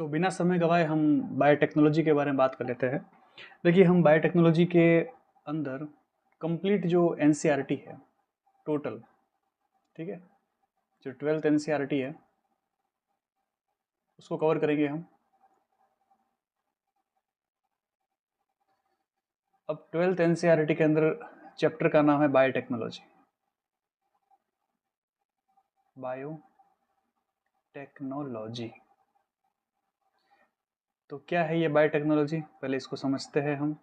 तो बिना समय गवाए हम बायोटेक्नोलॉजी के बारे में बात कर लेते हैं। देखिए, हम बायोटेक्नोलॉजी के अंदर कंप्लीट जो एनसीईआरटी है टोटल, ठीक है, जो 12th एनसीईआरटी है उसको कवर करेंगे हम। अब 12th एनसीईआरटी के अंदर चैप्टर का नाम है बायोटेक्नोलॉजी। बायोटेक्नोलॉजी तो क्या है ये बायोटेक्नोलॉजी, पहले इसको समझते हैं हम।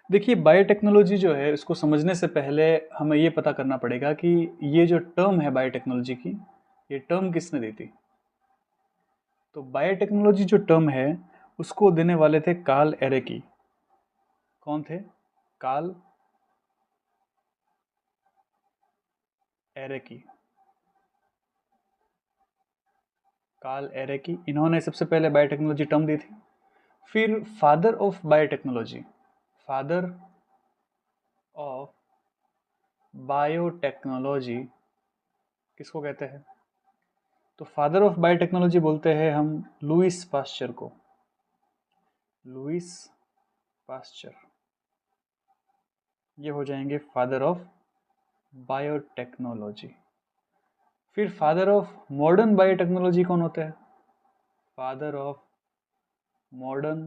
देखिए, बायोटेक्नोलॉजी जो है इसको समझने से पहले हमें ये पता करना पड़ेगा कि ये जो टर्म है बायोटेक्नोलॉजी की, ये टर्म किसने दी थी। तो बायोटेक्नोलॉजी जो टर्म है उसको देने वाले थे कार्ल एरेकी। कौन थे? Karl Ereky. कार्ल एरेकी, इन्होंने सबसे पहले बायोटेक्नोलॉजी टर्म दी थी। फिर father of biotechnology, father of biotechnology किसको कहते हैं? तो फादर ऑफ बायोटेक्नोलॉजी बोलते हैं हम लुईस पास्चर को। लुईस पास्चर, ये हो जाएंगे फादर ऑफ बायोटेक्नोलॉजी। फिर फादर ऑफ मॉडर्न बायोटेक्नोलॉजी कौन होते हैं? फादर ऑफ मॉडर्न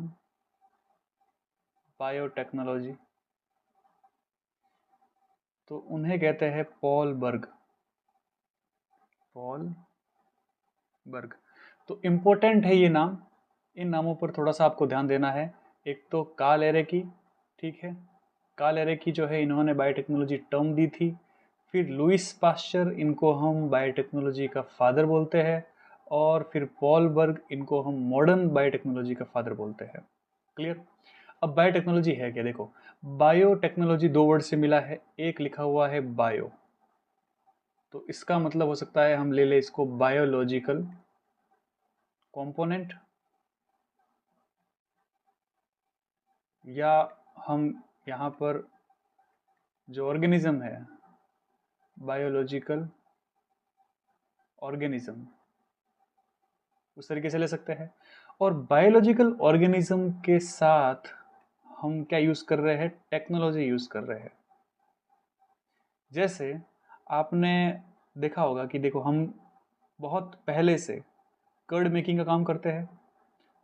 बायोटेक्नोलॉजी, तो उन्हें कहते हैं पॉल बर्ग। पॉल बर्ग। तो इम्पोर्टेंट है ये नाम, इन नामों पर थोड़ा सा आपको ध्यान देना है। एक तो कार्ल एरेकी, ठीक है, कार्ल एरेकी जो है इन्होंने बायोटेक्नोलॉजी टर्म दी थी। फिर लुईस पास्चर, इनको हम बायोटेक्नोलॉजी का फादर बोलते हैं। और फिर पॉल बर्ग, इनको हम मॉडर्न बायोटेक्नोलॉजी का फादर बोलते हैं। क्लियर? अब बायोटेक्नोलॉजी है क्या? देखो, बायोटेक्नोलॉजी दो वर्ड से मिला है, एक लिखा हुआ है बायो, तो इसका मतलब हो सकता है हम ले ले इसको बायोलॉजिकल कंपोनेंट, या हम यहाँ पर जो ऑर्गेनिज्म है बायोलॉजिकल ऑर्गेनिज्म, उस तरीके से ले सकते हैं। और बायोलॉजिकल ऑर्गेनिज्म के साथ हम क्या यूज कर रहे हैं? टेक्नोलॉजी यूज कर रहे हैं। जैसे आपने देखा होगा कि देखो, हम बहुत पहले से कर्ड मेकिंग का काम करते हैं।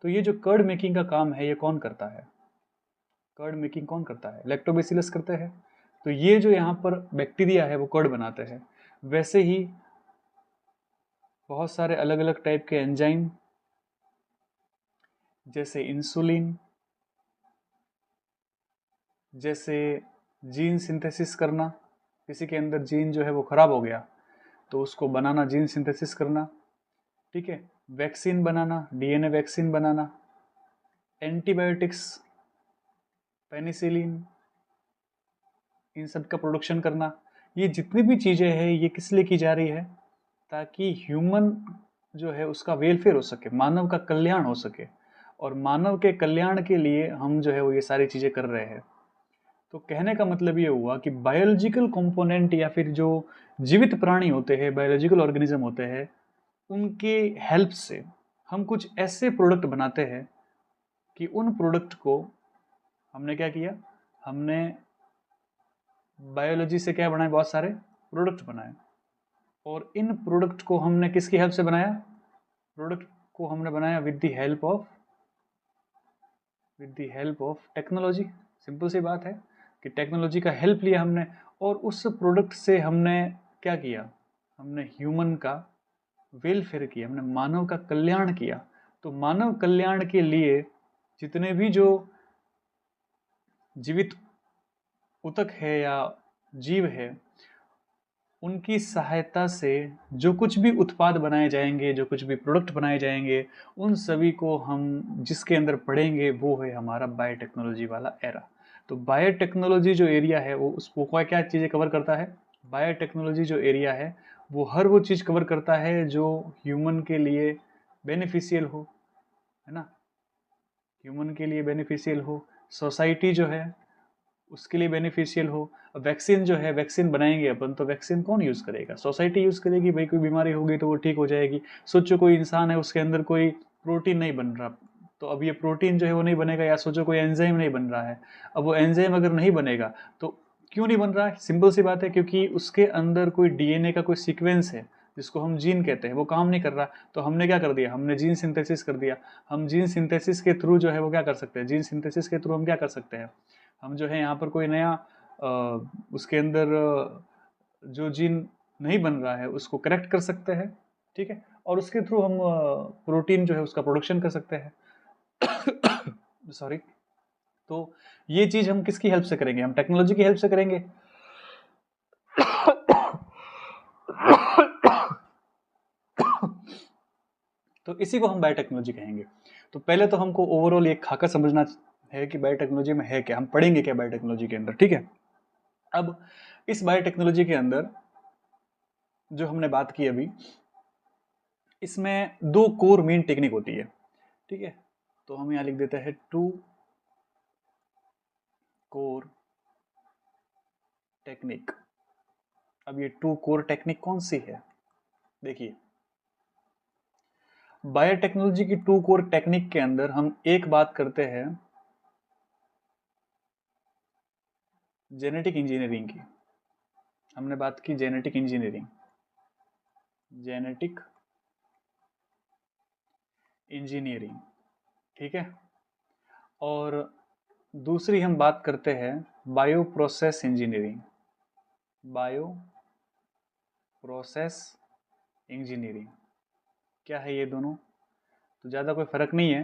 तो ये जो कर्ड मेकिंग का काम है ये कौन करता है? कर्ड मेकिंग कौन करता है? लैक्टोबैसिलस करते हैं। तो ये जो यहाँ पर बैक्टीरिया है वो कर्ड बनाते हैं। वैसे ही बहुत सारे अलग अलग टाइप के एंजाइम, जैसे इंसुलिन, जैसे जीन सिंथेसिस करना, किसी के अंदर जीन जो है वो खराब हो गया तो उसको बनाना, जीन सिंथेसिस करना, ठीक है, वैक्सीन बनाना, डीएनए वैक्सीन बनाना, एंटीबायोटिक्स, पेनिसिलिन, इन सब का प्रोडक्शन करना। ये जितनी भी चीज़ें हैं ये किस लिए की जा रही है? ताकि ह्यूमन जो है उसका वेलफेयर हो सके, मानव का कल्याण हो सके। और मानव के कल्याण के लिए हम जो है वो ये सारी चीज़ें कर रहे हैं। तो कहने का मतलब ये हुआ कि बायोलॉजिकल कंपोनेंट या फिर जो जीवित प्राणी होते हैं, बायोलॉजिकल ऑर्गेनिज्म होते हैं, उनके हेल्प से हम कुछ ऐसे प्रोडक्ट बनाते हैं कि उन प्रोडक्ट को हमने क्या किया? हमने बायोलॉजी से क्या बनाए? बहुत सारे प्रोडक्ट बनाए। और इन प्रोडक्ट को हमने किसकी हेल्प से बनाया? प्रोडक्ट को हमने बनाया with the help of technology. Simple सी बात है कि टेक्नोलॉजी का हेल्प लिया हमने, और उस प्रोडक्ट से हमने क्या किया? हमने ह्यूमन का वेलफेयर किया, हमने मानव का कल्याण किया। तो मानव कल्याण के लिए जितने भी जो जीवित ऊतक है या जीव है, उनकी सहायता से जो कुछ भी उत्पाद बनाए जाएंगे, जो कुछ भी प्रोडक्ट बनाए जाएंगे, उन सभी को हम जिसके अंदर पढ़ेंगे वो है हमारा बायोटेक्नोलॉजी वाला एरा। तो बायोटेक्नोलॉजी जो एरिया है वो उसको क्या चीज़ें कवर करता है? बायोटेक्नोलॉजी जो एरिया है वो हर वो चीज़ कवर करता है जो ह्यूमन के लिए बेनिफिशियल हो, है ना, ह्यूमन के लिए बेनिफिशियल हो, सोसाइटी जो है उसके लिए बेनिफिशियल हो। अब वैक्सीन जो है, वैक्सीन बनाएंगे अपन, तो वैक्सीन कौन यूज़ करेगा? सोसाइटी यूज़ करेगी। भाई कोई बीमारी होगी तो वो ठीक हो जाएगी। सोचो कोई इंसान है, उसके अंदर कोई प्रोटीन नहीं बन रहा, तो अब ये प्रोटीन जो है वो नहीं बनेगा, या सोचो कोई एंजाइम नहीं बन रहा है। अब वो एंजाइम अगर नहीं बनेगा तो क्यों नहीं बन रहा है? सिंपल सी बात है, क्योंकि उसके अंदर कोई डीएनए का कोई सीक्वेंस है जिसको हम जीन कहते हैं, वो काम नहीं कर रहा। तो हमने क्या कर दिया, हमने जीन सिंथेसिस कर दिया। हम जीन सिंथेसिस के थ्रू जो है वो क्या कर सकते हैं, जीन सिंथेसिस के थ्रू हम क्या कर सकते हैं, हम जो है यहाँ पर कोई नया उसके अंदर जो जीन नहीं बन रहा है उसको करेक्ट कर सकते हैं, ठीक है, और उसके थ्रू हम प्रोटीन जो है उसका प्रोडक्शन कर सकते हैं। सॉरी। तो ये चीज हम किसकी हेल्प से करेंगे, हम टेक्नोलॉजी की हेल्प से करेंगे। तो इसी को हम बायोटेक्नोलॉजी कहेंगे। तो पहले तो हमको ओवरऑल ये खाका समझना है कि बायोटेक्नोलॉजी में है क्या, हम पढ़ेंगे क्या बायोटेक्नोलॉजी के अंदर, ठीक है। अब इस बायोटेक्नोलॉजी के अंदर जो हमने बात की अभी, इसमें दो कोर मेन टेक्निक होती है, ठीक है। तो हम यहां लिख देते हैं टू कोर टेक्निक। अब ये टू कोर टेक्निक कौन सी है, देखिए बायोटेक्नोलॉजी की टू कोर टेक्निक के अंदर हम एक बात करते हैं जेनेटिक इंजीनियरिंग की। हमने बात की जेनेटिक इंजीनियरिंग, जेनेटिक इंजीनियरिंग, ठीक है। और दूसरी हम बात करते हैं bio process engineering, bio process engineering. क्या है ये दोनों, तो ज़्यादा कोई फ़र्क नहीं है,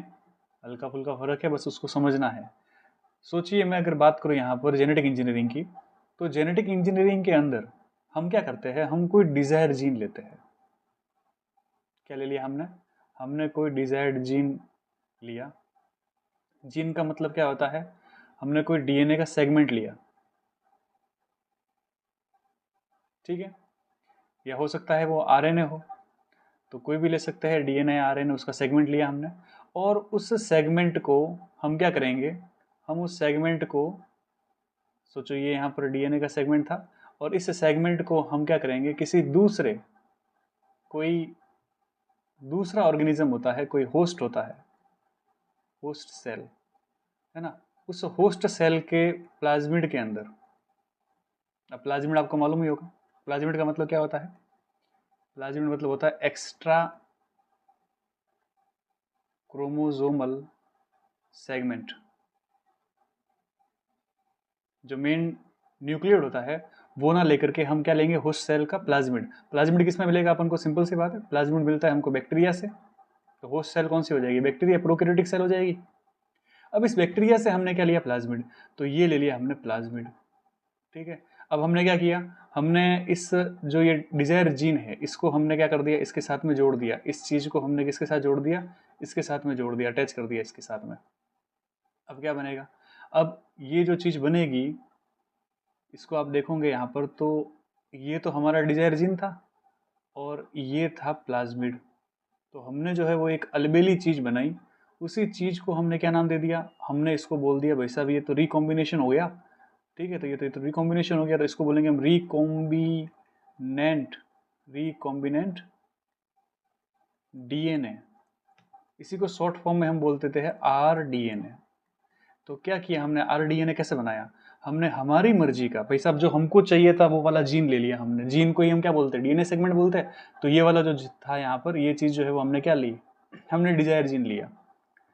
हल्का फुल्का फ़र्क है, बस उसको समझना है। सोचिए मैं अगर बात करूँ यहाँ पर जेनेटिक इंजीनियरिंग की, तो जेनेटिक इंजीनियरिंग के अंदर हम क्या करते हैं, हम कोई डिज़ायर जीन लेते हैं। क्या ले लिया हमने, हमने कोई डिज़ायर्ड जीन लिया। जीन का मतलब क्या होता है, हमने कोई डीएनए का सेगमेंट लिया, ठीक है, या हो सकता है वो आरएनए हो, तो कोई भी ले सकते हैं, डीएनए आरएनए उसका सेगमेंट लिया हमने। और उस सेगमेंट को हम क्या करेंगे, हम उस सेगमेंट को, सोचो ये यहाँ पर डीएनए का सेगमेंट था, और इस सेगमेंट को हम क्या करेंगे, किसी दूसरे, कोई दूसरा ऑर्गेनिज्म होता है, कोई होस्ट होता है, होस्ट सेल है ना, उस होस्ट सेल के प्लाज्मिड के अंदर। अब प्लाज्मिड आपको मालूम ही होगा, प्लाज्मिड का मतलब क्या होता है, प्लाज्मिड मतलब होता है एक्स्ट्रा क्रोमोसोमल सेगमेंट। जो मेन न्यूक्लियोड होता है वो ना लेकर के हम क्या लेंगे, होस्ट सेल का प्लाज्मिड। प्लाज्मिड किस में मिलेगा अपन को, सिंपल सी बात है, प्लाज्मिड मिलता है हमको बैक्टीरिया से। तो होस्ट सेल कौन सी हो जाएगी, बैक्टीरिया, प्रोकैरियोटिक सेल हो जाएगी। अब इस बैक्टीरिया से हमने क्या लिया, प्लाज्मिड, तो ये ले लिया हमने प्लाज्मिड, ठीक है। अब हमने क्या किया, हमने इस जो ये डिजायर जीन है इसको हमने क्या कर दिया, इसके साथ में जोड़ दिया, इस चीज को हमने किसके साथ जोड़ दिया, इसके साथ में जोड़ दिया, अटैच कर दिया इसके साथ में। अब क्या बनेगा, अब ये जो चीज बनेगी, इसको आप देखोगे यहाँ पर, तो ये तो हमारा डिजायर जीन था और ये था प्लाज्मिड। तो हमने जो है वो एक अलबेली चीज बनाई, उसी चीज को हमने क्या नाम दे दिया, हमने इसको बोल दिया भाई साहब ये तो रिकॉम्बिनेशन हो गया, ठीक है। तो ये तो रिकॉम्बिनेशन हो गया, तो इसको बोलेंगे हम रिकॉम्बिनेंट, रिकॉम्बिनेंट डीएनए। इसी को शॉर्ट फॉर्म में हम बोलते थे आर डीएनए। तो क्या किया हमने, आर डीएनए कैसे बनाया, हमने हमारी मर्जी का, भाई साहब जो हमको चाहिए था वो वाला जीन ले लिया हमने, जीन को ही हम क्या बोलते हैं, डीएनए सेगमेंट बोलते हैं। तो ये वाला जो था यहाँ पर, ये चीज जो है वो हमने क्या ली, हमने डिजायर जीन लिया।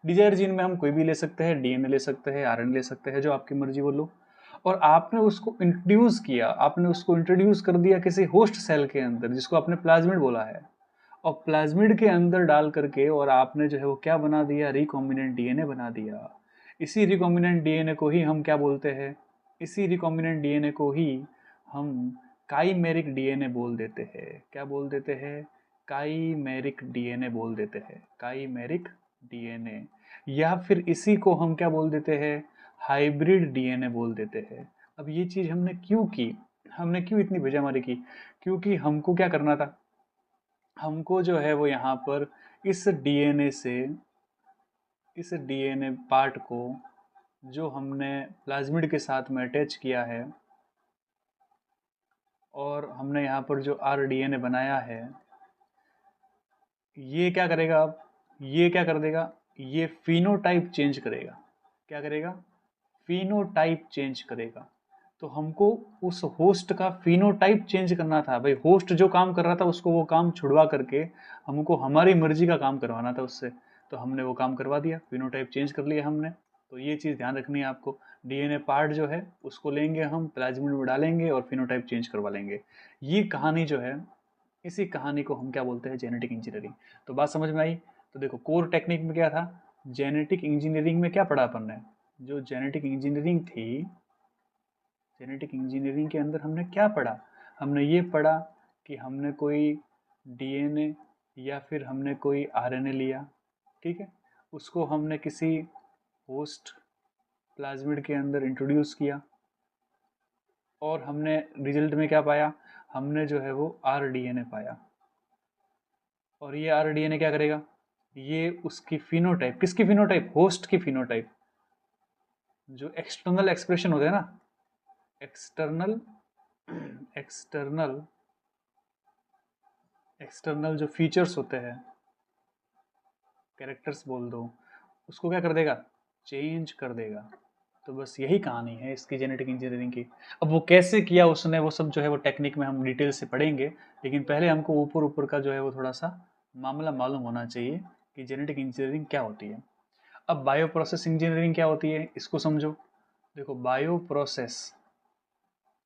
डिजायर जीन में हम कोई भी ले सकते हैं, डीएनए ले सकते हैं, आरएनए ले सकते हैं, जो आपकी मर्जी वो लो। और आपने उसको इंट्रोड्यूस किया, आपने उसको इंट्रोड्यूस कर दिया किसी होस्ट सेल के अंदर जिसको आपने प्लाज्मिड बोला है। और प्लाज्मिड के अंदर डाल करके और आपने जो है वो क्या बना दिया, रिकॉम्बिनेंट डीएनए बना दिया। इसी रिकॉम्बिनेंट डीएनए को ही हम क्या बोलते हैं, इसी रिकॉम्बिनेंट डीएनए को ही हम काइमेरिक डीएनए बोल देते हैं। क्या बोल देते हैं, काइमेरिक डीएनए बोल देते हैं, काइमेरिक डीएनए। या फिर इसी को हम क्या बोल देते हैं, हाइब्रिड डीएनए बोल देते हैं। अब ये चीज हमने क्यों की, हमने क्यों इतनी भेजामारी की, क्योंकि हमको क्या करना था, हमको जो है वो यहाँ पर इस डीएनए से, इस डीएनए पार्ट को जो हमने प्लाज्मिड के साथ में अटैच किया है, और हमने यहाँ पर जो आर डीएनए बनाया है, ये क्या करेगा, अब ये क्या कर देगा, ये फिनोटाइप चेंज करेगा। क्या करेगा, फिनोटाइप चेंज करेगा। तो हमको उस होस्ट का फिनोटाइप चेंज करना था भाई, होस्ट जो काम कर रहा था उसको वो काम छुड़वा करके हमको हमारी मर्जी का काम करवाना था उससे, तो हमने वो काम करवा दिया, फिनोटाइप चेंज कर लिया हमने। तो ये चीज़ ध्यान रखनी है आपको, डीएनए पार्ट जो है उसको लेंगे हम, प्लाज्मिड में डालेंगे और फिनोटाइप चेंज करवा लेंगे। ये कहानी जो है, इसी कहानी को हम क्या बोलते हैं, जेनेटिक इंजीनियरिंग। तो बात समझ में आई। तो देखो कोर टेक्निक में क्या था, जेनेटिक इंजीनियरिंग में क्या पढ़ा अपन ने, जो जेनेटिक इंजीनियरिंग थी, जेनेटिक इंजीनियरिंग के अंदर हमने क्या पढ़ा, हमने ये पढ़ा कि हमने कोई डीएनए या फिर हमने कोई आरएनए लिया, ठीक है, उसको हमने किसी होस्ट प्लाज्मिड के अंदर इंट्रोड्यूस किया और हमने रिजल्ट में क्या पाया, हमने जो है वो आरडीएनए पाया। और ये आरडीएनए क्या करेगा, ये उसकी फिनोटाइप, किसकी फिनोटाइप, होस्ट की फिनोटाइप, जो एक्सटर्नल एक्सप्रेशन होते हैं ना, एक्सटर्नल एक्सटर्नल एक्सटर्नल जो फीचर्स होते हैं, कैरेक्टर्स बोल दो, उसको क्या कर देगा, चेंज कर देगा। तो बस यही कहानी है इसकी जेनेटिक इंजीनियरिंग की। अब वो कैसे किया उसने, वो सब जो है वो टेक्निक में हम डिटेल से पढ़ेंगे, लेकिन पहले हमको ऊपर ऊपर का जो है वो थोड़ा सा मामला मालूम होना चाहिए कि जेनेटिक इंजीनियरिंग क्या होती है। अब बायो प्रोसेस इंजीनियरिंग क्या होती है इसको समझो। देखो बायो प्रोसेस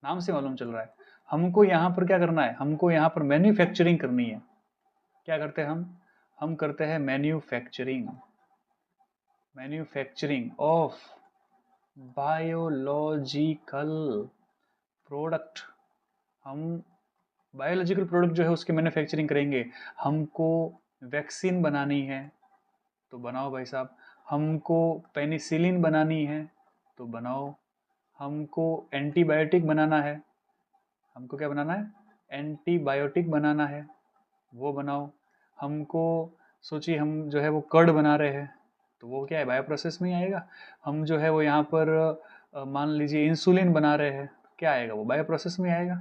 नाम से मालूम चल रहा है, हमको यहाँ पर क्या करना है, हमको यहाँ पर मैन्युफैक्चरिंग करनी है। क्या करते हैं हम करते हैं manufacturing, manufacturing of biological product. हम बायोलॉजिकल प्रोडक्ट जो है उसकी मैन्युफैक्चरिंग करेंगे। हमको वैक्सीन बनानी है तो बनाओ भाई साहब, हमको पेनिसिलिन बनानी है तो बनाओ, हमको एंटीबायोटिक बनाना है, हमको क्या बनाना है, एंटीबायोटिक बनाना है, वो बनाओ। हमको सोचिए हम जो है वो कर्ड बना रहे हैं तो वो क्या है, बायो प्रोसेस में ही आएगा। हम जो है वो यहाँ पर मान लीजिए इंसुलिन बना रहे हैं, क्या आएगा, वो बायो प्रोसेस में आएगा।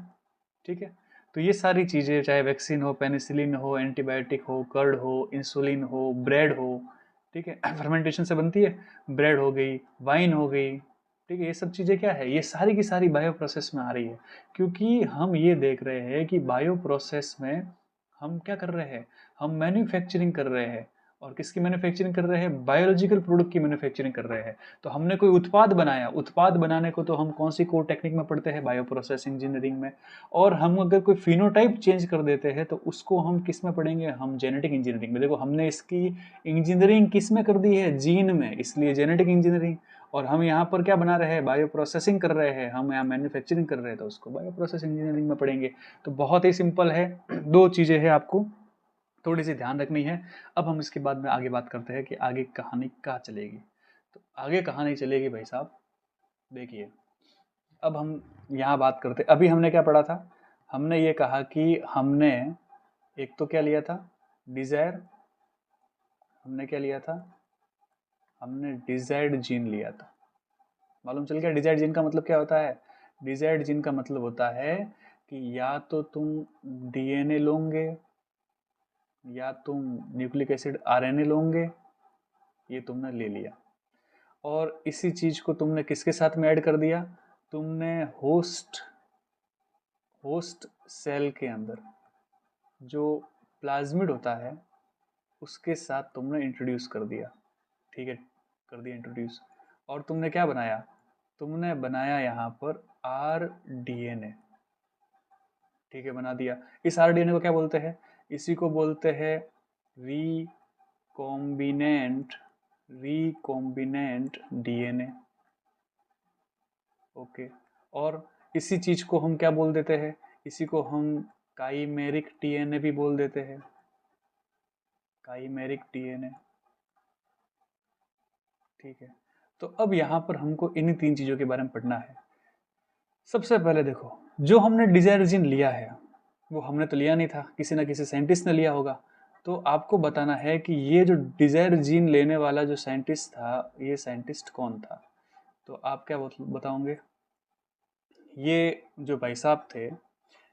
ठीक है, तो ये सारी चीज़ें चाहे वैक्सीन हो, पेनिसिलिन हो, एंटीबायोटिक हो, कर्ड हो, इंसुलिन हो, ब्रेड हो, ठीक है, फर्मेंटेशन से बनती है, ब्रेड हो गई, वाइन हो गई, ठीक है, ये सब चीज़ें क्या है, ये सारी की सारी बायो प्रोसेस में आ रही है। क्योंकि हम ये देख रहे हैं कि बायो प्रोसेस में हम क्या कर रहे हैं, हम मैन्युफैक्चरिंग कर रहे हैं। और किसकी मैन्युफैक्चरिंग कर रहे हैं, बायोलॉजिकल प्रोडक्ट की मैन्युफैक्चरिंग कर रहे हैं। तो हमने कोई उत्पाद बनाया, उत्पाद बनाने को तो हम कौन सी कोर टेक्निक में पढ़ते हैं, बायो प्रोसेस इंजीनियरिंग में। और हम अगर कोई फिनोटाइप चेंज कर देते हैं तो उसको हम किस में पढ़ेंगे, हम जेनेटिक इंजीनियरिंग में। देखो हमने इसकी इंजीनियरिंग किस में कर दी है, जीन में, इसलिए जेनेटिक इंजीनियरिंग। और हम यहाँ पर क्या बना रहे हैं, बायो प्रोसेसिंग कर रहे हैं, हम यहाँ मैन्युफैक्चरिंग कर रहे हैं तो उसको बायो प्रोसेस इंजीनियरिंग में पढ़ेंगे। तो बहुत ही सिंपल है, दो चीज़ें हैं आपको थोड़ी सी ध्यान रखनी है। अब हम इसके बाद में आगे बात करते हैं कि आगे कहानी कहाँ चलेगी। तो आगे कहानी चलेगी भाई साहब, देखिए अब हम यहाँ बात करते, अभी हमने क्या पढ़ा था, हमने ये कहा कि हमने एक तो क्या लिया था, डिजायर, हमने क्या लिया था, हमने डिजायर्ड जीन लिया था। मालूम चल गया डिजायर्ड जीन का मतलब क्या होता है, डिजायर्ड जीन का मतलब होता है कि या तो तुम डीएनए लोगे या तुम न्यूक्लिक एसिड आरएनए लोगे, ये तुमने ले लिया। और इसी चीज को तुमने किसके साथ में ऐड कर दिया, तुमने होस्ट होस्ट सेल के अंदर जो प्लाज्मिड होता है उसके साथ तुमने इंट्रोड्यूस कर दिया। ठीक है, कर दिया इंट्रोड्यूस। और तुमने क्या बनाया, तुमने बनाया यहाँ पर आर डीएनए। ठीक है, बना दिया। इस आर डीएनए को क्या बोलते हैं, इसी को बोलते हैं रिकॉम्बिनेंट रिकॉम्बिनेंट डीएनए। ओके, और इसी चीज को हम क्या बोल देते हैं, इसी को हम काइमेरिक डीएनए भी बोल देते हैं, काइमेरिक डीएनए। ठीक है, तो अब यहाँ पर हमको इन्हीं तीन चीजों के बारे में पढ़ना है। सबसे पहले देखो, जो हमने डिजायर जीन लिया है वो हमने तो लिया नहीं था, किसी ना किसी साइंटिस्ट ने लिया होगा। तो आपको बताना है कि ये जो डिजायर जीन लेने वाला जो साइंटिस्ट था, ये साइंटिस्ट कौन था। तो आप क्या बताओगे, ये जो भाई साहब थे,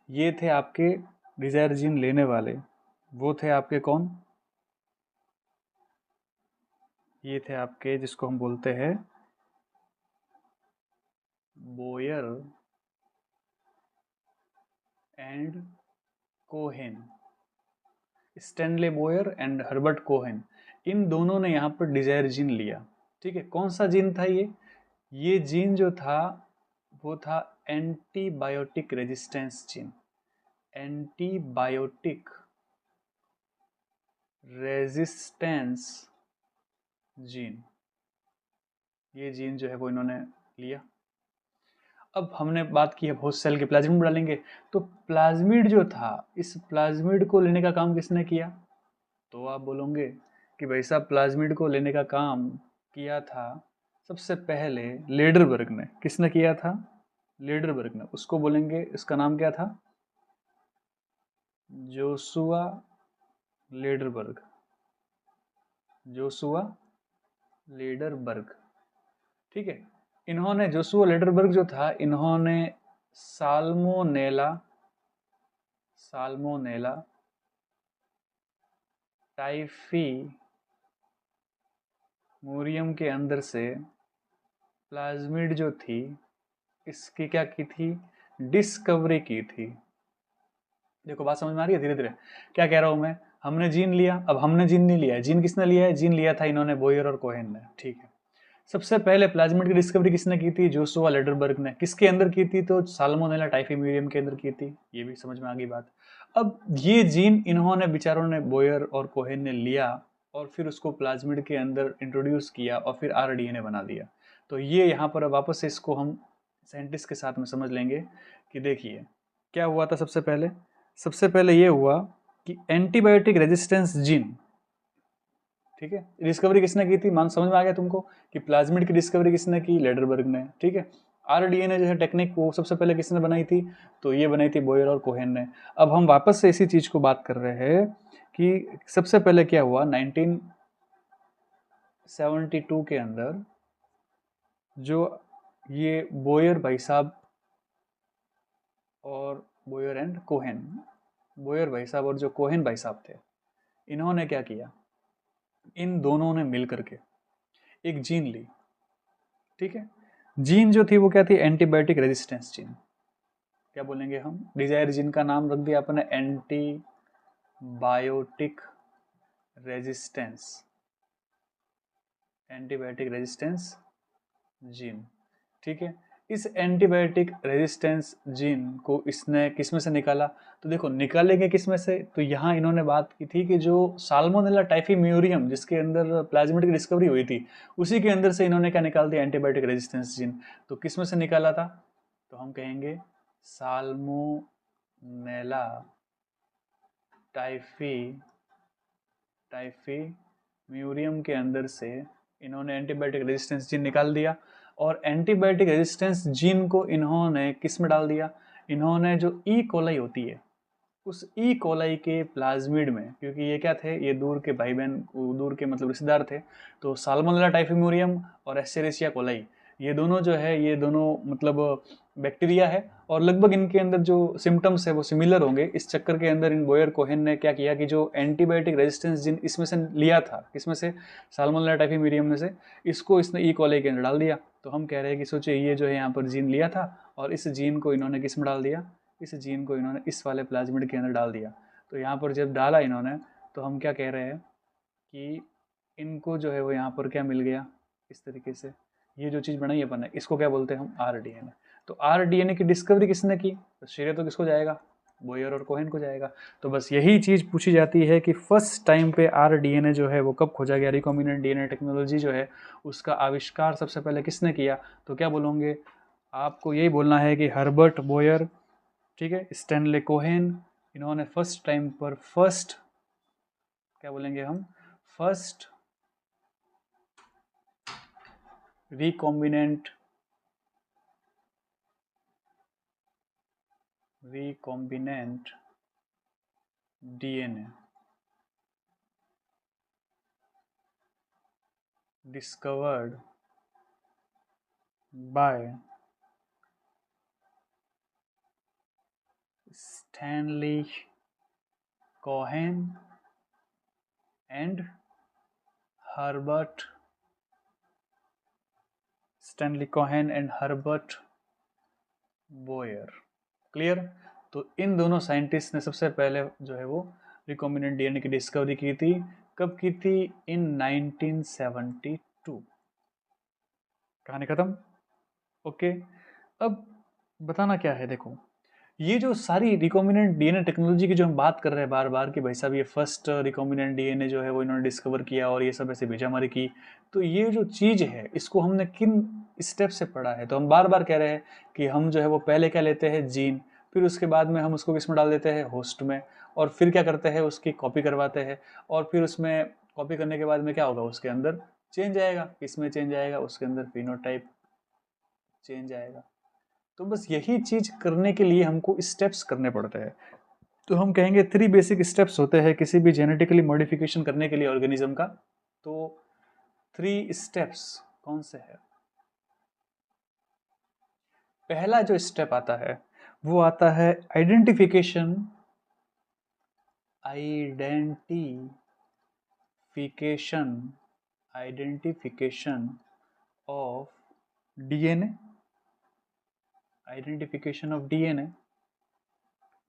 ये थे आपके डिजायर जीन लेने वाले, वो थे आपके कौन, ये थे आपके जिसको हम बोलते हैं Boyer and Cohen, Stanley Boyer and Herbert Cohen. इन दोनों ने यहाँ पर डिजायर जीन लिया। ठीक है, कौन सा जीन था ये जीन जो था वो था antibiotic resistance gene. Antibiotic resistance gene, ये जीन जो है वो इन्होंने लिया। अब हमने बात की है बहुत सेल के प्लाज्मिड डालेंगे, तो प्लाज्मिड जो था, इस प्लाज्मिड को लेने का काम किसने किया? तो आप बोलोगे कि भाई साहब प्लाज्मिड को लेने का काम किया था सबसे पहले लेडरबर्ग ने। किसने किया था? लेडरबर्ग ने। उसको बोलेंगे, इसका नाम क्या था? Joshua Lederberg. Joshua Lederberg. ठीक है, इन्होंने जोसुआ लेडरबर्ग जो था, इन्होंने साल्मोनेला साल्मोनेला टाइफी मूरियम के अंदर से प्लाज्मिड जो थी इसकी क्या की थी? डिस्कवरी की थी। देखो बात समझ में आ रही है धीरे धीरे क्या कह रहा हूं मैं? हमने जीन लिया, अब हमने जीन नहीं लिया है, जीन किसने लिया है? जीन लिया था इन्होंने बोयर और कोहेन ने। ठीक है, सबसे पहले प्लाज्मिड की डिस्कवरी किसने की थी? जोसुआ लेडरबर्ग ने। किसके अंदर की थी? तो साल्मोनेला टाइफी म्यूरियम के अंदर की थी। ये भी समझ में आ गई बात। अब ये जीन इन्होंने बेचारों ने, बोयर और कोहेन ने लिया और फिर उसको प्लाज्मिड के अंदर इंट्रोड्यूस किया और फिर आरडीएनए बना दिया। तो ये यहाँ पर वापस से इसको हम साइंटिस्ट के साथ में समझ लेंगे कि देखिए क्या हुआ था। सबसे पहले ये हुआ कि एंटीबायोटिक रेजिस्टेंस जीन, ठीक है, डिस्कवरी किसने की थी? मान समझ में आ गया तुमको कि प्लाज्मिड की डिस्कवरी किसने की? लेडरबर्ग ने। ठीक है, आरडीएनए जो है टेक्निक वो सबसे पहले किसने बनाई थी? तो ये बनाई थी बोयर और कोहेन ने। अब हम वापस से इसी चीज को बात कर रहे हैं कि सबसे पहले क्या हुआ 1972 के अंदर, जो ये बोयर भाई साहब और बोयर एंड कोहेन, बोयर भाई साहब और जो कोहेन भाई साहब थे, इन्होंने क्या किया? इन दोनों ने मिल करके एक जीन ली। ठीक है, जीन जो थी वो क्या थी? Antibiotic resistance gene. क्या बोलेंगे हम? डिजायर जीन का नाम रख दिया अपने antibiotic resistance, antibiotic resistance gene. ठीक है, इस एंटीबायोटिक रेजिस्टेंस जीन को इसने किस में से निकाला? तो देखो निकालेंगे किस में से, तो यहाँ इन्होंने बात की थी कि जो साल्मोनेला टाइफी म्यूरियम जिसके अंदर प्लाज्मिड की डिस्कवरी हुई थी, उसी के अंदर से इन्होंने क्या निकाल दिया? Antibiotic resistance gene. तो किस में से निकाला था? तो हम कहेंगे साल्मोनेला टाइफी टाइफी म्यूरियम के अंदर से इन्होंने एंटीबायोटिक रेजिस्टेंस जीन निकाल दिया। और एंटीबायोटिक रेजिस्टेंस जीन को इन्होंने किस में डाल दिया? इन्होंने जो ई कोलाई होती है उस ई कोलाई के प्लाज्मिड में, क्योंकि ये क्या थे? ये दूर के भाई बहन, दूर के मतलब रिश्तेदार थे। तो साल्मोनेला टाइफीम्यूरियम और एस्चेरिचिया कोलाई, ये दोनों जो है, ये दोनों मतलब बैक्टीरिया है और लगभग इनके अंदर जो सिम्टम्स है वो सिमिलर होंगे। इस चक्कर के अंदर इन बोयर कोहेन ने क्या किया कि जो एंटीबायोटिक रेजिस्टेंस जिन इसमें से लिया था, किसमें से? साल्मोनेला टाइफीम्यूरियम में से, इसको इसने ई कोलाई के अंदर डाल दिया। तो हम कह रहे हैं कि सोचिए ये जो है यहाँ पर जीन लिया था और इस जीन को इन्होंने किस में डाल दिया? इस जीन को इन्होंने इस वाले प्लाज्मिड के अंदर डाल दिया। तो यहाँ पर जब डाला इन्होंने, तो हम क्या कह रहे हैं कि इनको जो है वो यहाँ पर क्या मिल गया? इस तरीके से ये जो चीज़ बनाई अपन ने, इसको क्या बोलते हैं हम? आरडीएनए। तो आरडीएनए की डिस्कवरी किसने की? तो श्रेय तो किसको जाएगा? बोयर और कोहेन को जाएगा। तो बस यही चीज़ पूछी जाती है कि फर्स्ट टाइम पे आरडीएनए जो है वो कब खोजा गया? रिकॉम्बिनेंट डीएनए टेक्नोलॉजी जो है उसका आविष्कार सबसे पहले किसने किया? तो क्या बोलोगे? आपको यही बोलना है कि हर्बर्ट बोयर, ठीक है, स्टैनले कोहेन, इन्होंने फर्स्ट टाइम पर फर्स्ट, क्या बोलेंगे हम? First recombinant DNA discovered by Stanley Cohen and Herbert Stanley Cohen and Herbert Boyer. Clear? तो इन दोनों साइंटिस्ट ने सबसे पहले जो है वो रिकॉम्बिनेंट डीएनए की डिस्कवरी की थी। कब की थी? इन 1972। कहानी खत्म। ओके, अब बताना क्या है, देखो ये जो सारी रिकॉम्बिनेंट डीएनए टेक्नोलॉजी की जो हम बात कर रहे हैं बार बार कि भाई साहब ये फर्स्ट रिकॉम्बिनेंट डीएनए जो है वो इन्होंने डिस्कवर किया और ये सब ऐसे भेजामारी की, तो ये जो चीज़ है इसको हमने किन स्टेप से पढ़ा है? तो हम बार बार कह रहे हैं कि हम जो है वो पहले क्या लेते हैं? जीन, फिर उसके बाद में हम उसको किस में डाल देते हैं? होस्ट में, और फिर क्या करते हैं? उसकी कॉपी करवाते हैं, और फिर उसमें कॉपी करने के बाद में क्या होगा? उसके अंदर चेंज आएगा। किसमें चेंज आएगा? उसके अंदर फिनोटाइप चेंज आएगा। तो बस यही चीज करने के लिए हमको स्टेप्स करने पड़ते हैं। तो हम कहेंगे 3 बेसिक स्टेप्स होते हैं किसी भी जेनेटिकली मॉडिफिकेशन करने के लिए ऑर्गेनिज्म का। तो 3 स्टेप्स कौन से हैं? पहला जो स्टेप आता है वो आता है identification identification of DNA, identification of DNA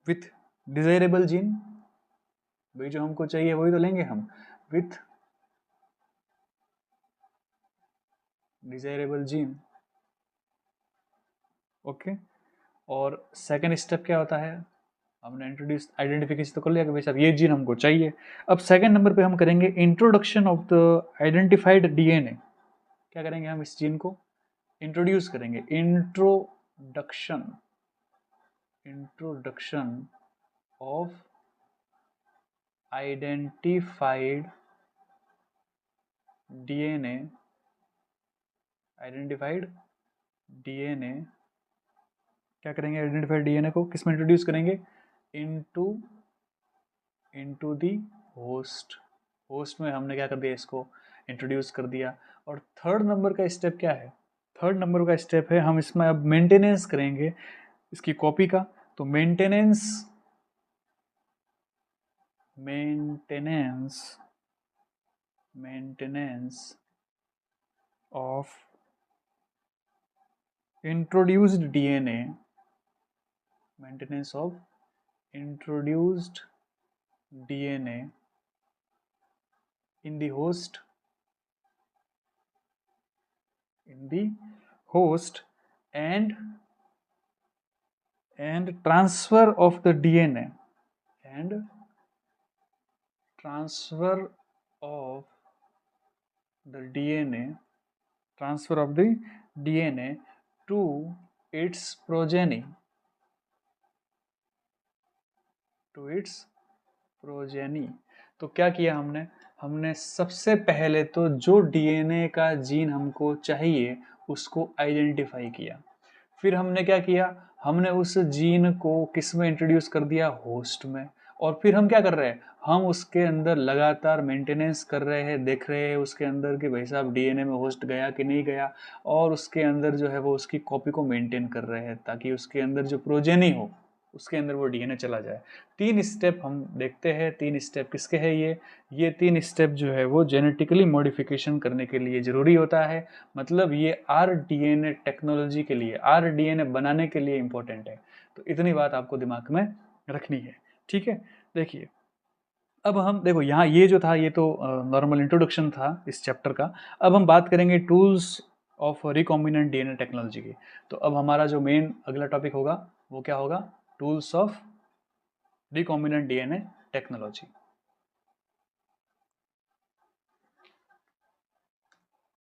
with desirable gene. भाई जो हमको चाहिए वही तो लेंगे हम, विथ डिजायरेबल जीन। ओके, और सेकंड स्टेप क्या होता है? हमने इंट्रोड्यूस आइडेंटिफिकेशन तो कर लिया कि भाई साहब ये जीन हमको चाहिए। अब सेकंड नंबर पे हम करेंगे introduction of the identified DNA. क्या करेंगे? हम इस जीन को इंट्रोड्यूस करेंगे। Introduction of identified DNA, identified DNA क्या करेंगे? आइडेंटिफाइड डीएनए को किस में इंट्रोड्यूस करेंगे? Into the host. होस्ट में हमने क्या कर दिया? इसको इंट्रोड्यूस कर दिया। और थर्ड नंबर का स्टेप क्या है? थर्ड नंबर का स्टेप है हम इसमें अब मेंटेनेंस करेंगे इसकी कॉपी का। तो maintenance of introduced DNA, maintenance of introduced DNA in the host and transfer of the DNA and transfer of the DNA to its progeny, तो क्या किया हमने? हमने सबसे पहले तो जो डीएनए का जीन हमको चाहिए उसको आइडेंटिफाई किया। फिर हमने क्या किया? हमने उस जीन को किस में इंट्रोड्यूस कर दिया? होस्ट में। और फिर हम क्या कर रहे हैं? हम उसके अंदर लगातार मेंटेनेंस कर रहे हैं, देख रहे हैं उसके अंदर कि भाई साहब डीएनए में होस्ट गया कि नहीं गया, और उसके अंदर जो है वो उसकी कॉपी को मेंटेन कर रहे हैं ताकि उसके अंदर जो प्रोजेनी हो उसके अंदर वो डीएनए चला जाए। 3 स्टेप हम देखते हैं। 3 स्टेप किसके हैं? ये 3 स्टेप जो है वो जेनेटिकली मॉडिफिकेशन करने के लिए ज़रूरी होता है। मतलब ये आरडीएनए टेक्नोलॉजी के लिए, आरडीएनए बनाने के लिए इम्पोर्टेंट है। तो इतनी बात आपको दिमाग में रखनी है। ठीक है, देखिए अब हम देखो यहाँ ये जो था ये तो नॉर्मल इंट्रोडक्शन था इस चैप्टर का। अब हम बात करेंगे tools of recombinant DNA technology की। तो अब हमारा जो मेन अगला टॉपिक होगा वो क्या होगा? Tools of recombinant DNA technology.